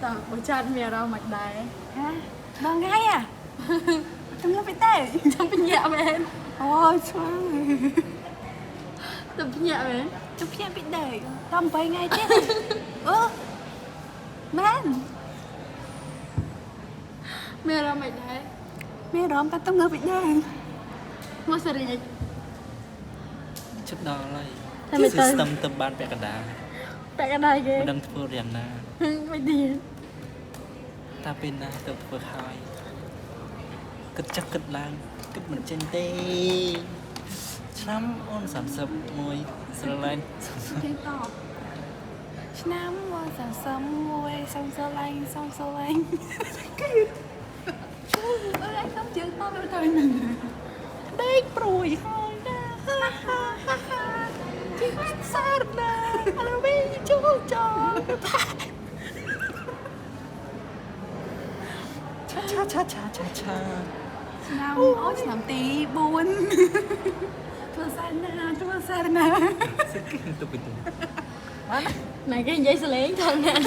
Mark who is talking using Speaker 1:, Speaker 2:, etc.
Speaker 1: តើបើចាត់មានអារម្មណ៍មិនដែរ
Speaker 2: ហ៎ដល់ថ្ងៃខ្ញុំលើពីតែ
Speaker 1: ចាំភ្ញាក់មែន
Speaker 2: អូឆ្ងាញ់
Speaker 1: ទៅភ្ញាក់មែន
Speaker 2: ជប់ភ្ញាក់ពីដែរដល់8ថ្ងៃទៀតអឺមែន
Speaker 1: មានអារម្មណ៍មិនដែរ
Speaker 2: មានអារម្មណ៍តែទៅងើបពីដែរ
Speaker 1: មកសេរី
Speaker 3: ជិតដល់ហើយ
Speaker 1: តែមិនទៅ
Speaker 3: ស្ទឹមទៅបានពាក់កណ្ដាល
Speaker 1: ពាក់កណ្ដាលគេ
Speaker 3: មិនដឹងធ្វើយ៉ាងណា
Speaker 1: មិនទៀត
Speaker 3: តែពេលណាទៅធ្វើហើយគិតចឹកគិតឡើងគិតមិនចេញទេឆ្នាំអូន31ស្រឡាញ់
Speaker 2: ចេះតបឆ្នាំមក31សំស្រឡាញ់អើយខ្ញុំជឿតបទៅនឹងដេកព្រួយហើយណាជីវិតសារណាអរវីចូលចោ
Speaker 3: ឆា
Speaker 2: ឆ្នាំអូឆ្នាំទី4ធ្វើសារណា
Speaker 3: សឹកទៅពីទៅ
Speaker 1: ណែគេនិយាយសលេងថងអ្នក